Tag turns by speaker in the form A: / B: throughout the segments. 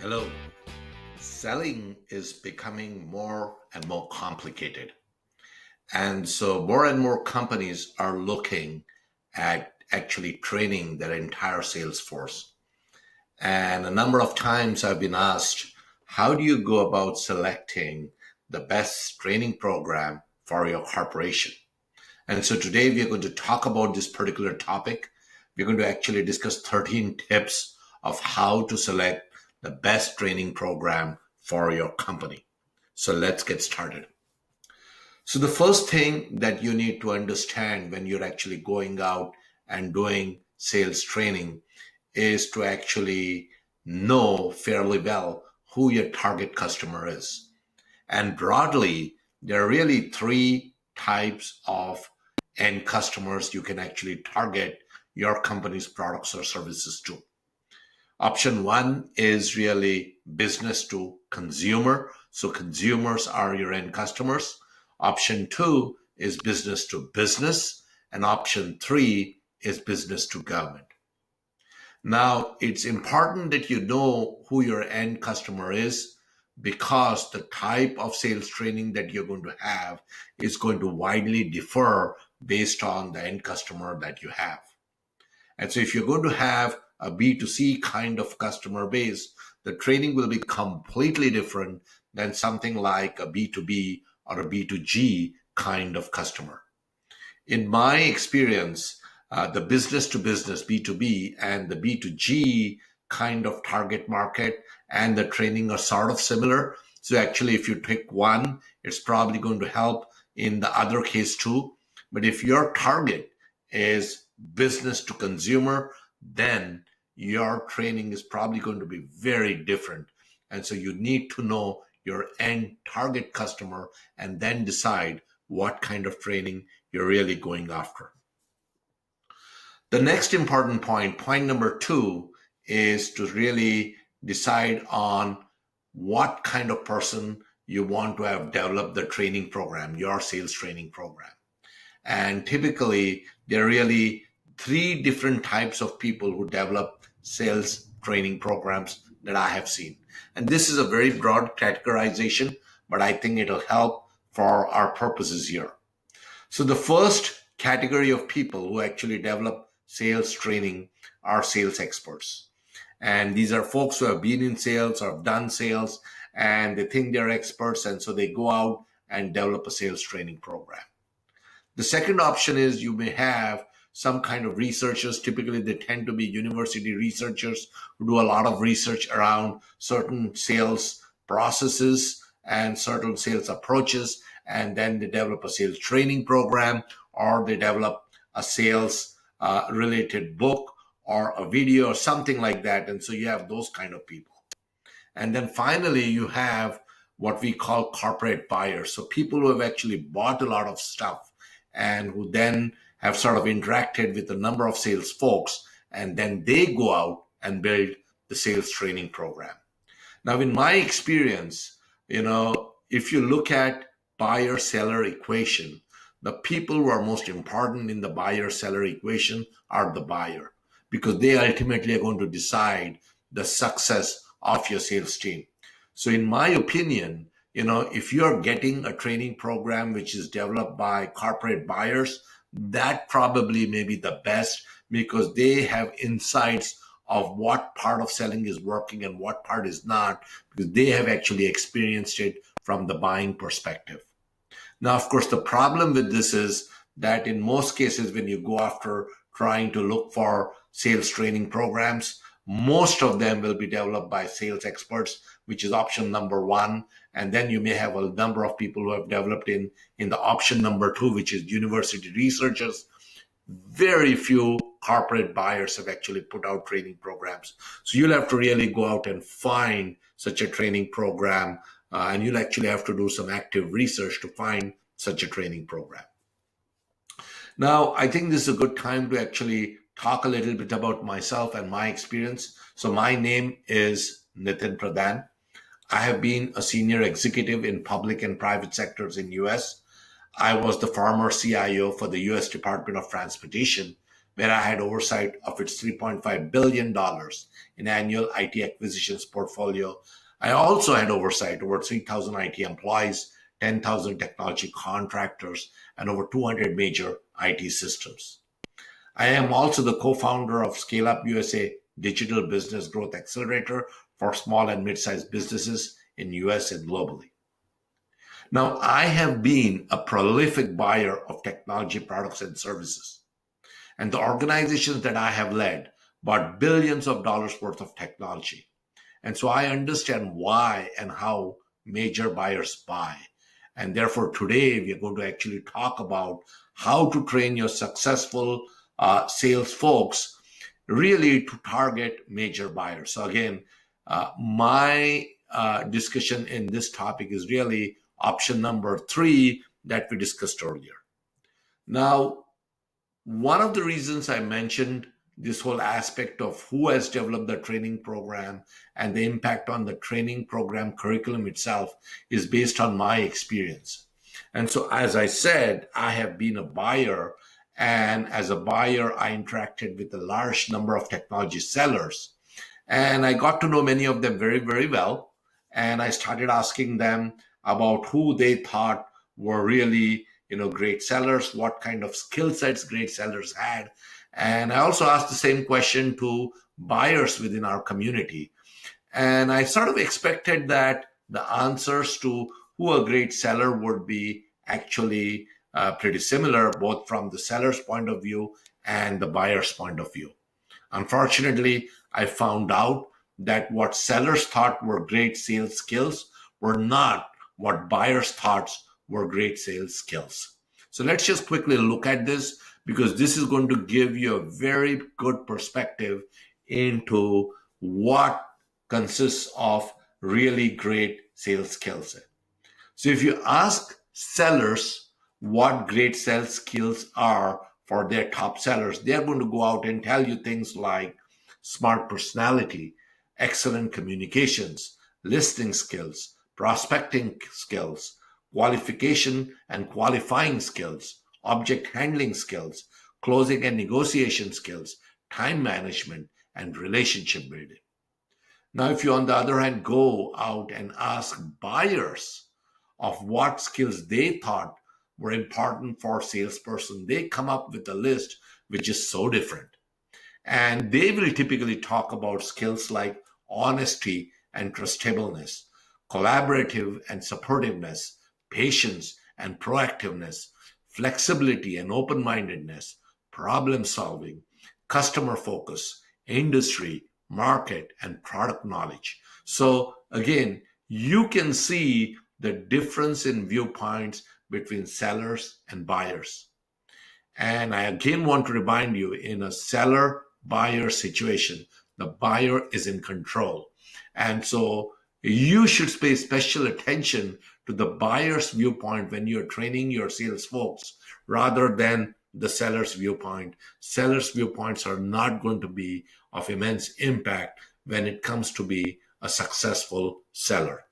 A: Hello. Selling is becoming more and more complicated. And so more and more companies are looking at actually training their entire sales force. And a number of times I've been asked, how do you go about selecting the best training program for your corporation? And so today we are going to talk about this particular topic. We're going to actually discuss 13 tips of how to select the best training program for your company. So let's get started. So the first thing that you need to understand when you're actually going out and doing sales training is to actually know fairly well who your target customer is. And broadly, there are really three types of end customers you can actually target your company's products or services to. Option one is really business to consumer. So consumers are your end customers. Option two is business to business. And option three is business to government. Now, it's important that you know who your end customer is because the type of sales training that you're going to have is going to widely differ based on the end customer that you have. And so if you're going to have a B2C kind of customer base, the training will be completely different than something like a B2B or a B2G kind of customer. In my experience, the business to business B2B and the B2G kind of target market and the training are sort of similar. So actually, if you pick one, it's probably going to help in the other case too. But if your target is business to consumer, then your training is probably going to be very different. And so you need to know your end target customer and then decide what kind of training you're really going after. The next important point number two, is to really decide on what kind of person you want to have developed the training program, your sales training program. And typically, there are really three different types of people who develop sales training programs that I have seen. And this is a very broad categorization, but I think it'll help for our purposes here. So the first category of people who actually develop sales training are sales experts. And these are folks who have been in sales or have done sales and they think they're experts. And so they go out and develop a sales training program. The second option is you may have some kind of researchers. Typically, they tend to be university researchers who do a lot of research around certain sales processes and certain sales approaches. And then they develop a sales training program or they develop a sales related book or a video or something like that. And so you have those kind of people. And then finally, you have what we call corporate buyers. So people who have actually bought a lot of stuff and who then have sort of interacted with a number of sales folks, and then they go out and build the sales training program. Now, in my experience, if you look at buyer-seller equation, the people who are most important in the buyer-seller equation are the buyer, because they ultimately are going to decide the success of your sales team. So in my opinion, if you're getting a training program which is developed by corporate buyers, that probably may be the best because they have insights of what part of selling is working and what part is not, because they have actually experienced it from the buying perspective. Now, of course, the problem with this is that in most cases, when you go after trying to look for sales training programs, most of them will be developed by sales experts, which is option number one. And then you may have a number of people who have developed in the option number two, which is university researchers. Very few corporate buyers have actually put out training programs. So you'll have to really go out and find such a training program, and you'll actually have to do some active research to find such a training program. Now, I think this is a good time to actually talk a little bit about myself and my experience. So my name is Nitin Pradhan. I have been a senior executive in public and private sectors in US. I was the former CIO for the US Department of Transportation where I had oversight of its $3.5 billion in annual IT acquisitions portfolio. I also had oversight over 3,000 IT employees, 10,000 technology contractors, and over 200 major IT systems. I am also the co-founder of Scale Up USA Digital Business Growth Accelerator for small and mid-sized businesses in US and globally. Now, I have been a prolific buyer of technology products and services, and the organizations that I have led bought billions of dollars worth of technology. And so I understand why and how major buyers buy. And therefore, today we are going to actually talk about how to train your successful sales folks really to target major buyers. So again, my discussion in this topic is really option number 3 that we discussed earlier. Now, one of the reasons I mentioned this whole aspect of who has developed the training program and the impact on the training program curriculum itself is based on my experience. And so, as I said, I have been a buyer, and as a buyer, I interacted with a large number of technology sellers, and I got to know many of them very, very well. And I started asking them about who they thought were really, great sellers, what kind of skill sets great sellers had. And I also asked the same question to buyers within our community. And I sort of expected that the answers to who a great seller would be actually pretty similar, both from the seller's point of view and the buyer's point of view. Unfortunately, I found out that what sellers thought were great sales skills were not what buyers thought were great sales skills. So let's just quickly look at this, because this is going to give you a very good perspective into what consists of really great sales skills. So if you ask sellers what great sales skills are for their top sellers, they're going to go out and tell you things like smart personality, excellent communications, listening skills, prospecting skills, qualification and qualifying skills, object handling skills, closing and negotiation skills, time management, and relationship building. Now, if you, on the other hand, go out and ask buyers of what skills they thought were important for a salesperson, they come up with a list which is so different. And they will typically talk about skills like honesty and trustableness, collaborative and supportiveness, patience and proactiveness, flexibility and open-mindedness, problem solving, customer focus, industry, market, and product knowledge. So again, you can see the difference in viewpoints between sellers and buyers. And I again want to remind you, in a seller-buyer situation, the buyer is in control. And so you should pay special attention to the buyer's viewpoint when you're training your sales folks, rather than the seller's viewpoint. Sellers' viewpoints are not going to be of immense impact when it comes to be a successful seller.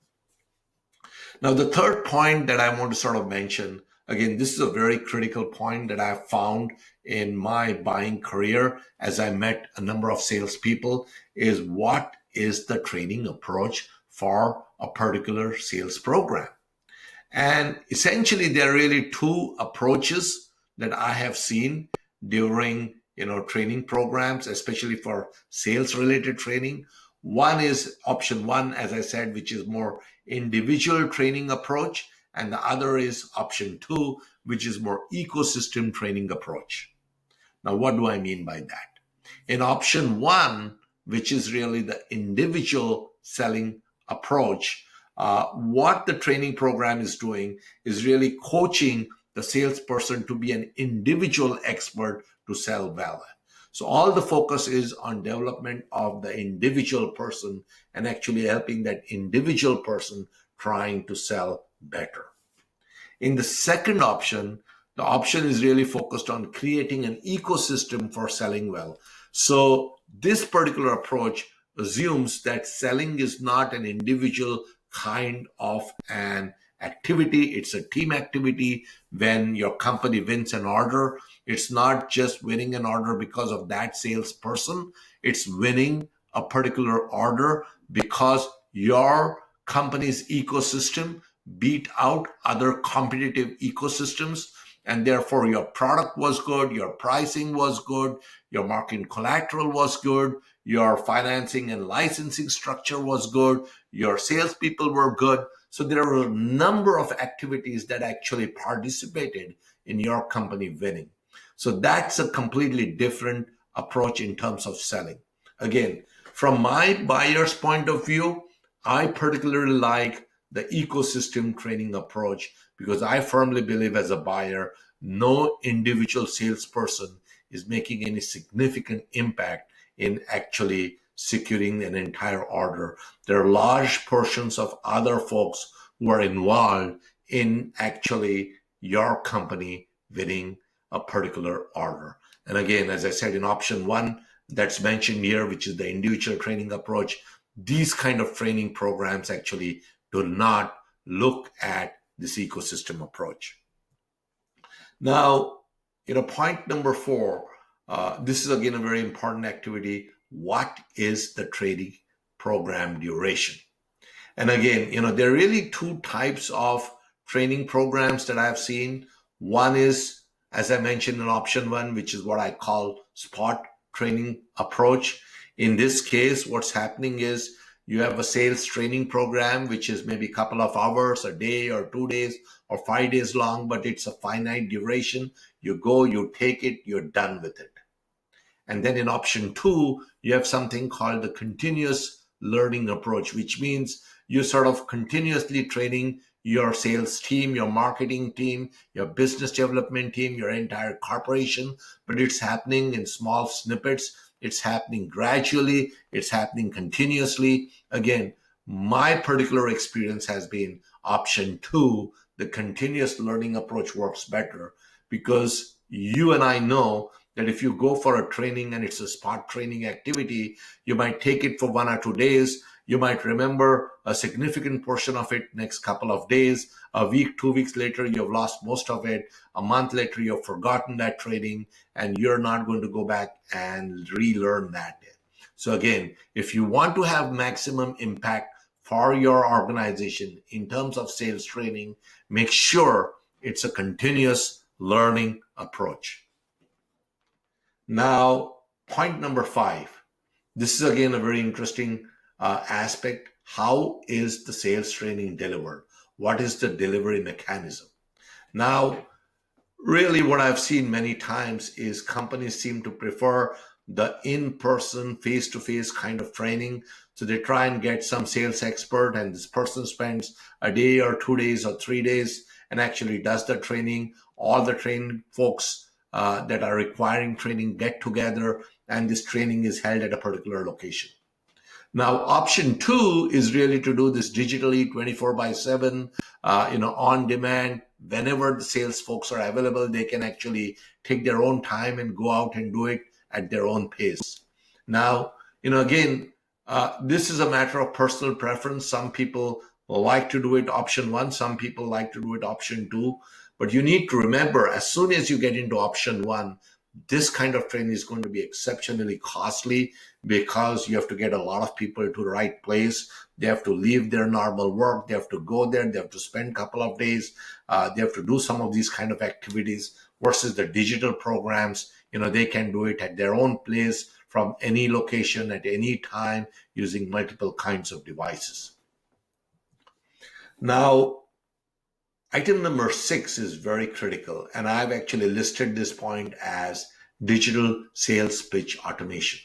A: Now, the third point that I want to sort of mention, again, this is a very critical point that I found in my buying career as I met a number of salespeople, is what is the training approach for a particular sales program. And essentially, there are really two approaches that I have seen during training programs, especially for sales related training. One is option 1, as I said, which is more individual training approach, and the other is option 2, which is more ecosystem training approach. Now, what do I mean by that? In option 1, which is really the individual selling approach, what the training program is doing is really coaching the salesperson to be an individual expert to sell well. So all the focus is on development of the individual person and actually helping that individual person trying to sell better. In the second option, the option is really focused on creating an ecosystem for selling well. So this particular approach assumes that selling is not an individual kind of an activity. It's a team activity. When your company wins an order, it's not just winning an order because of that salesperson. It's winning a particular order because your company's ecosystem beat out other competitive ecosystems, and therefore your product was good, your pricing was good, your marketing collateral was good, your financing and licensing structure was good, your salespeople were good. So there were a number of activities that actually participated in your company winning. So that's a completely different approach in terms of selling. Again, from my buyer's point of view, I particularly like the ecosystem training approach because I firmly believe as a buyer, no individual salesperson is making any significant impact in actually securing an entire order. There are large portions of other folks who are involved in actually your company winning a particular order. And again, as I said, in option one that's mentioned here, which is the individual training approach, these kind of training programs actually do not look at this ecosystem approach. Now, point number 4, this is again a very important activity. What is the training program duration? And again, there are really two types of training programs that I've seen. One is, as I mentioned in option one, which is what I call spot training approach. In this case, what's happening is you have a sales training program, which is maybe a couple of hours, a day or 2 days or 5 days long, but it's a finite duration. You go, you take it, you're done with it. And then in option 2, you have something called the continuous learning approach, which means you're sort of continuously training your sales team, your marketing team, your business development team, your entire corporation, but it's happening in small snippets. It's happening gradually. It's happening continuously. Again, my particular experience has been option 2, the continuous learning approach works better because you and I know that if you go for a training and it's a spot training activity, you might take it for 1 or 2 days. You might remember a significant portion of it next couple of days. A week, 2 weeks later, you've lost most of it. A month later, you've forgotten that training and you're not going to go back and relearn that. So again, if you want to have maximum impact for your organization in terms of sales training, make sure it's a continuous learning approach. Now, point number 5. This is again a very interesting aspect. How is the sales training delivered? What is the delivery mechanism? Now, really what I've seen many times is companies seem to prefer the in-person, face-to-face kind of training. So they try and get some sales expert and this person spends a day or 2 days or 3 days and actually does the training. All the trained folks that are requiring training get together and this training is held at a particular location. Now, option 2 is really to do this digitally 24/7, on demand. Whenever the sales folks are available, they can actually take their own time and go out and do it at their own pace. Now, again, this is a matter of personal preference. Some people like to do it option 1. Some people like to do it option 2. But you need to remember, as soon as you get into option 1, this kind of training is going to be exceptionally costly because you have to get a lot of people to the right place. They have to leave their normal work. They have to go there. They have to spend a couple of days. They have to do some of these kind of activities versus the digital programs. They can do it at their own place from any location at any time using multiple kinds of devices. Now, item number 6 is very critical, and I've actually listed this point as digital sales pitch automation.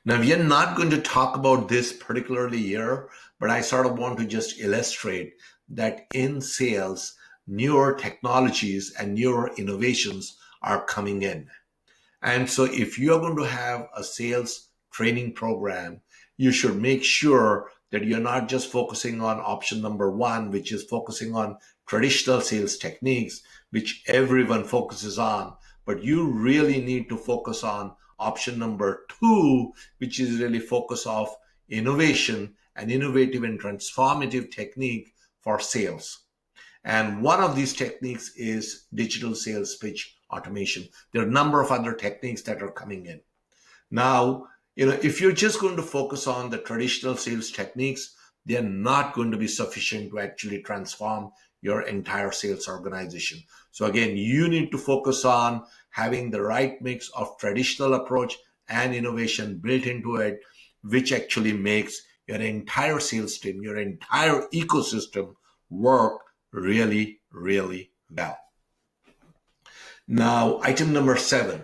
A: Now, we are not going to talk about this particularly here, but I sort of want to just illustrate that in sales, newer technologies and newer innovations are coming in. And so if you're going to have a sales training program, you should make sure that you're not just focusing on option number 1, which is focusing on traditional sales techniques, which everyone focuses on, but you really need to focus on option number 2, which is really focus of innovation and innovative and transformative technique for sales. And one of these techniques is digital sales pitch automation. There are a number of other techniques that are coming in. Now, if you're just going to focus on the traditional sales techniques, they're not going to be sufficient to actually transform your entire sales organization. So again, you need to focus on having the right mix of traditional approach and innovation built into it, which actually makes your entire sales team, your entire ecosystem work really, really well. Now, item number 7.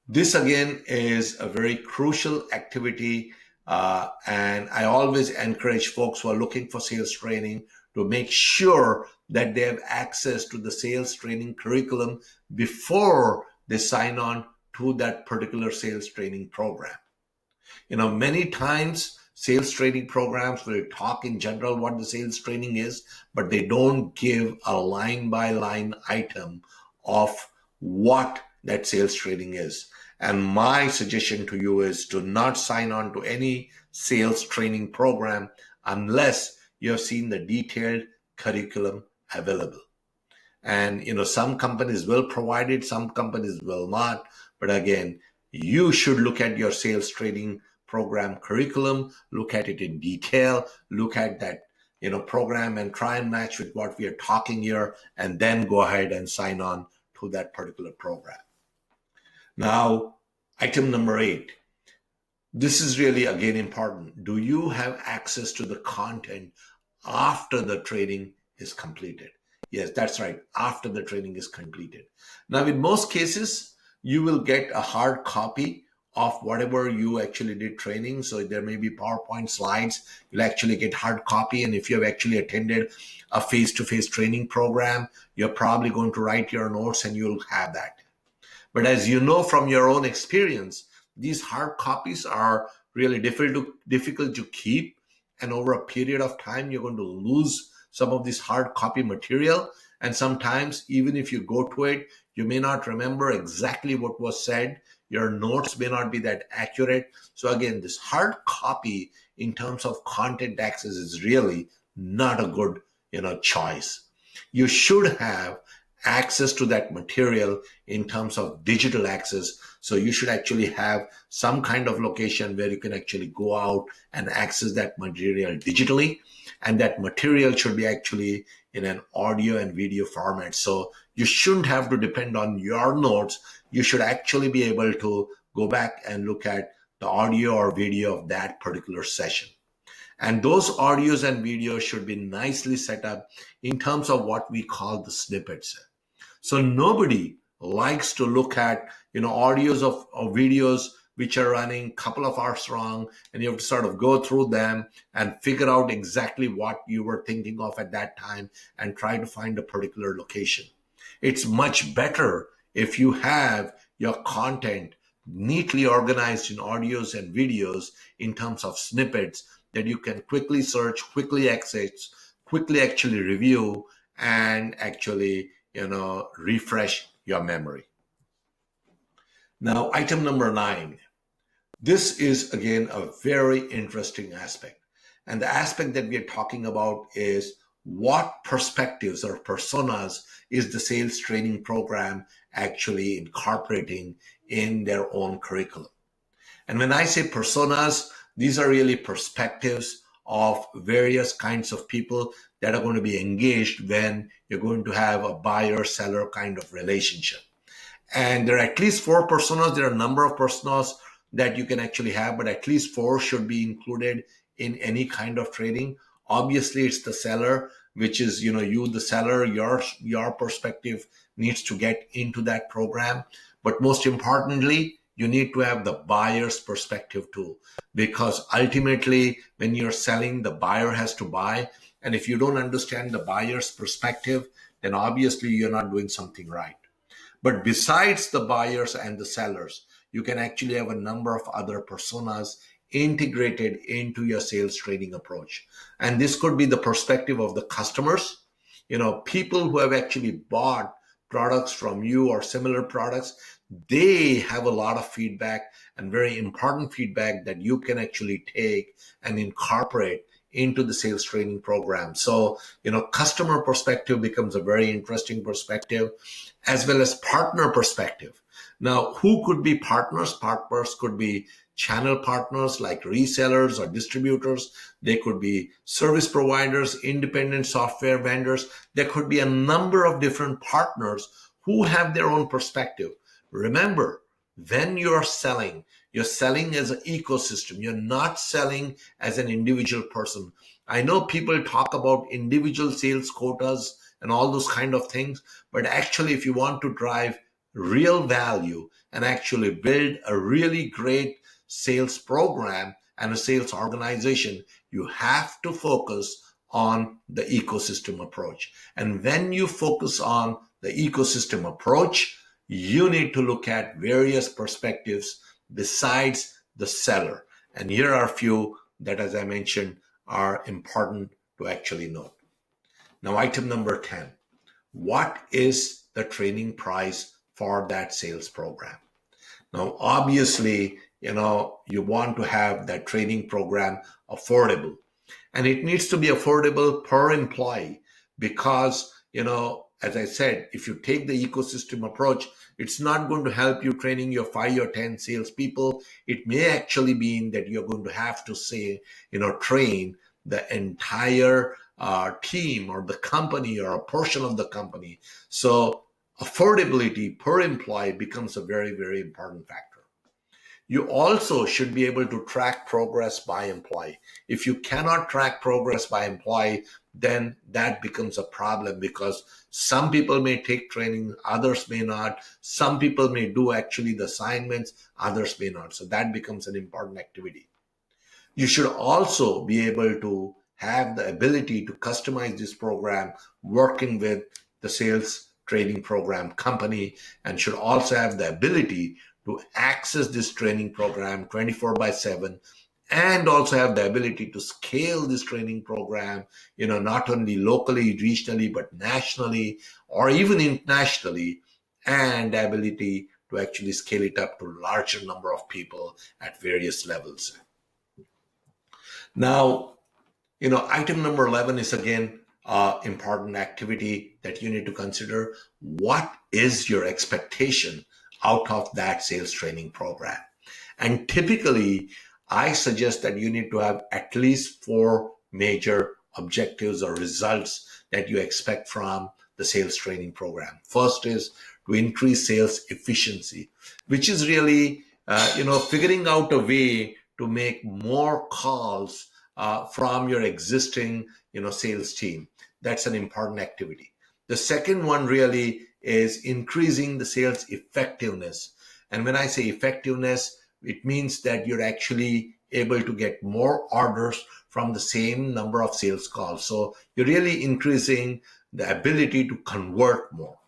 A: This again is a very crucial activity, and I always encourage folks who are looking for sales training to make sure that they have access to the sales training curriculum before they sign on to that particular sales training program. Many times sales training programs will talk in general what the sales training is, but they don't give a line by line item of what that sales training is. And my suggestion to you is to not sign on to any sales training program unless you have seen the detailed curriculum available. And, some companies will provide it, some companies will not. But again, you should look at your sales training program curriculum, look at it in detail, look at that, program and try and match with what we are talking here, and then go ahead and sign on to that particular program. Now, item number 8. This is really, again, important. Do you have access to the content after the training is completed? Yes, that's right. After the training is completed. Now, in most cases, you will get a hard copy of whatever you actually did training. So there may be PowerPoint slides. You'll actually get hard copy. And if you have actually attended a face-to-face training program, you're probably going to write your notes and you'll have that. But as you know from your own experience, these hard copies are really difficult to keep. And over a period of time, you're going to lose some of this hard copy material. And sometimes, even if you go to it, you may not remember exactly what was said. Your notes may not be that accurate. So again, this hard copy in terms of content access is really not a good, choice. You should have access to that material in terms of digital access. So you should actually have some kind of location where you can actually go out and access that material digitally. And that material should be actually in an audio and video format. So you shouldn't have to depend on your notes. You should actually be able to go back and look at the audio or video of that particular session. And those audios and videos should be nicely set up in terms of what we call the snippets. So nobody likes to look at, audios of videos which are running a couple of hours long, and you have to sort of go through them and figure out exactly what you were thinking of at that time and try to find a particular location. It's much better if you have your content neatly organized in audios and videos in terms of snippets that you can quickly search, quickly access, quickly actually review, and actually, refresh your memory. Now, item number 9. This is, again, a very interesting aspect. And the aspect that we are talking about is what perspectives or personas is the sales training program actually incorporating in their own curriculum. And when I say personas, these are really perspectives of various kinds of people that are going to be engaged when you're going to have a buyer-seller kind of relationship. And there are at least 4 personas. There are a number of personas that you can actually have, but at least 4 should be included in any kind of training. Obviously, it's the seller, which is, you, the seller, your perspective needs to get into that program. But most importantly, you need to have the buyer's perspective too, because ultimately, when you're selling, the buyer has to buy. And if you don't understand the buyer's perspective, then obviously you're not doing something right. But besides the buyers and the sellers, you can actually have a number of other personas integrated into your sales training approach. And this could be the perspective of the customers, people who have actually bought products from you or similar products. They have a lot of feedback and very important feedback that you can actually take and incorporate into the sales training program. So, customer perspective becomes a very interesting perspective, as well as partner perspective. Now, who could be partners? Partners could be channel partners like resellers or distributors. They could be service providers, independent software vendors. There could be a number of different partners who have their own perspective. Remember, when you're selling as an ecosystem. You're not selling as an individual person. I know people talk about individual sales quotas and all those kind of things, but actually, if you want to drive real value and actually build a really great sales program and a sales organization, you have to focus on the ecosystem approach. And when you focus on the ecosystem approach, you need to look at various perspectives besides the seller. And here are a few that, as I mentioned, are important to actually note. Now, item number 10, what is the training price for that sales program? Now, obviously, you want to have that training program affordable, and it needs to be affordable per employee because, as I said, if you take the ecosystem approach, it's not going to help you training your 5 or 10 salespeople. It may actually mean that you're going to have to train the entire team or the company or a portion of the company. So affordability per employee becomes a very, very important factor. You also should be able to track progress by employee. If you cannot track progress by employee, then that becomes a problem because some people may take training, others may not. Some people may do actually the assignments, others may not. So that becomes an important activity. You should also be able to have the ability to customize this program working with the sales training program company, and should also have the ability to access this training program 24/7, and also have the ability to scale this training program, not only locally, regionally, but nationally or even internationally, and the ability to actually scale it up to a larger number of people at various levels. Now, item number 11 is again important activity that you need to consider. What is your expectation out of that sales training program? And typically, I suggest that you need to have at least 4 major objectives or results that you expect from the sales training program. First is to increase sales efficiency, which is really, figuring out a way to make more calls from your existing, sales team. That's an important activity. The second one really is increasing the sales effectiveness. And when I say effectiveness, it means that you're actually able to get more orders from the same number of sales calls. So you're really increasing the ability to convert more.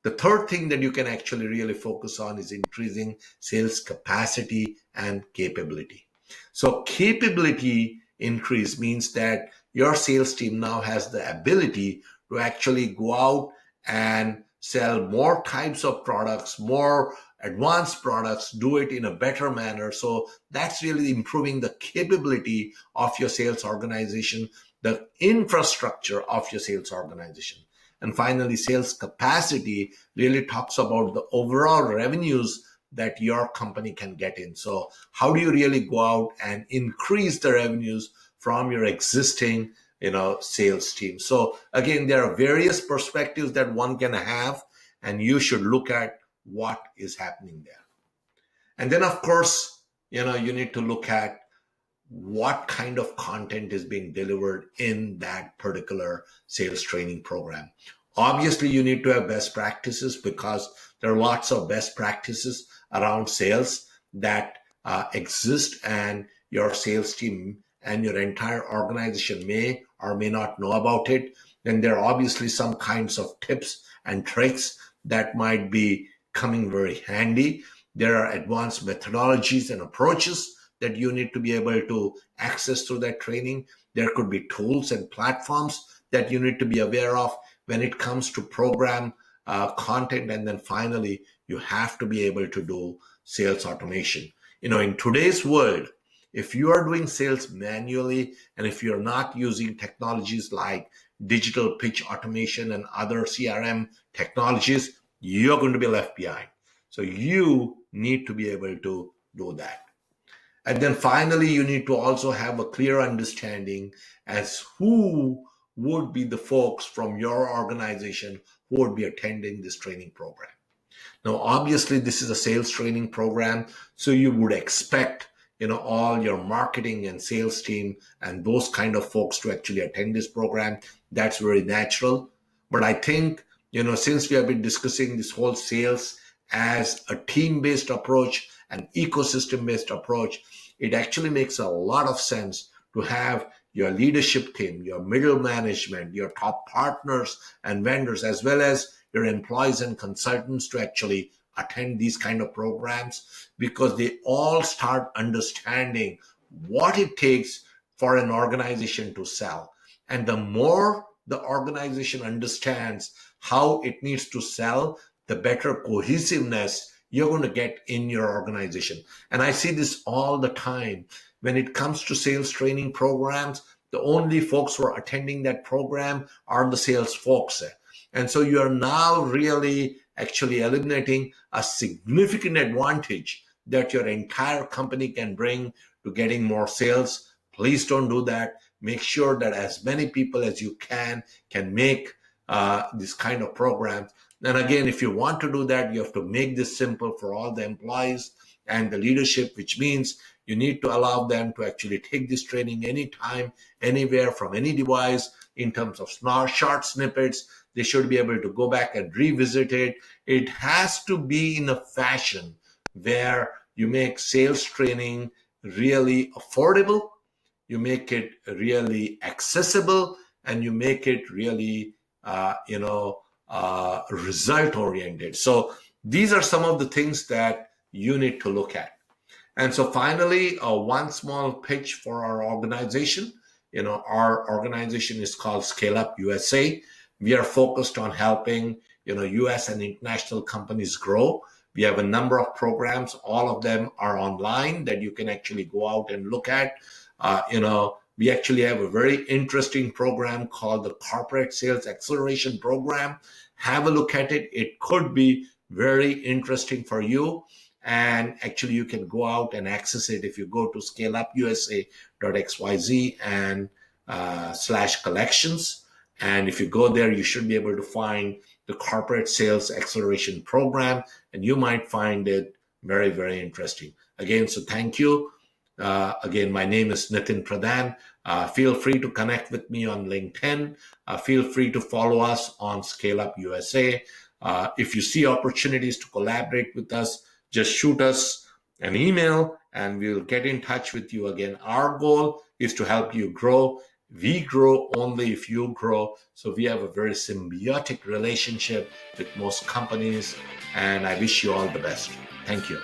A: The third thing that you can actually really focus on is increasing sales capacity and capability. So capability increase means that your sales team now has the ability to actually go out and sell more types of products, more advanced products, do it in a better manner. So that's really improving the capability of your sales organization, the infrastructure of your sales organization. And finally, sales capacity really talks about the overall revenues that your company can get in. So how do you really go out and increase the revenues from your existing sales team? So again, there are various perspectives that one can have, and you should look at what is happening there. And then, of course, you need to look at what kind of content is being delivered in that particular sales training program. Obviously, you need to have best practices because there are lots of best practices around sales that exist, and your sales team and your entire organization may or may not know about it. Then there are obviously some kinds of tips and tricks that might be coming very handy. There are advanced methodologies and approaches that you need to be able to access through that training. There could be tools and platforms that you need to be aware of when it comes to program content. And then finally, you have to be able to do sales automation. In today's world, If you are doing sales manually, and if you're not using technologies like digital pitch automation and other CRM technologies, you're going to be left behind. So you need to be able to do that. And then finally, you need to also have a clear understanding as who would be the folks from your organization who would be attending this training program. Now, obviously, this is a sales training program, so you would expect, all your marketing and sales team and those kind of folks to actually attend this program. That's very natural. But I think, since we have been discussing this whole sales as a team-based approach, an ecosystem-based approach, it actually makes a lot of sense to have your leadership team, your middle management, your top partners and vendors, as well as your employees and consultants to actually attend these kind of programs, because they all start understanding what it takes for an organization to sell. And the more the organization understands how it needs to sell, the better cohesiveness you're going to get in your organization. And I see this all the time. When it comes to sales training programs, the only folks who are attending that program are the sales folks. And so you are now really actually eliminating a significant advantage that your entire company can bring to getting more sales. Please don't do that. Make sure that as many people as you can make this kind of programs. And again, if you want to do that, you have to make this simple for all the employees and the leadership, which means you need to allow them to actually take this training anytime, anywhere, from any device. In terms of short snippets, they should be able to go back and revisit it. It has to be in a fashion where you make sales training really affordable, you make it really accessible, and you make it really, result oriented. So these are some of the things that you need to look at. And so finally, one small pitch for our organization. Our organization is called Scale Up USA. We are focused on helping, US and international companies grow. We have a number of programs. All of them are online that you can actually go out and look at. We actually have a very interesting program called the Corporate Sales Acceleration Program. Have a look at it. It could be very interesting for you. And actually, you can go out and access it if you go to scaleupusa.xyz and /collections. And if you go there, you should be able to find the Corporate Sales Acceleration Program, and you might find it very, very interesting. Again, so thank you. Again, my name is Nitin Pradhan. Feel free to connect with me on LinkedIn. Feel free to follow us on Scale Up USA. If you see opportunities to collaborate with us, just shoot us an email and we'll get in touch with you again. Our goal is to help you grow. We grow only if you grow. So we have a very symbiotic relationship with most companies, and I wish you all the best. Thank you.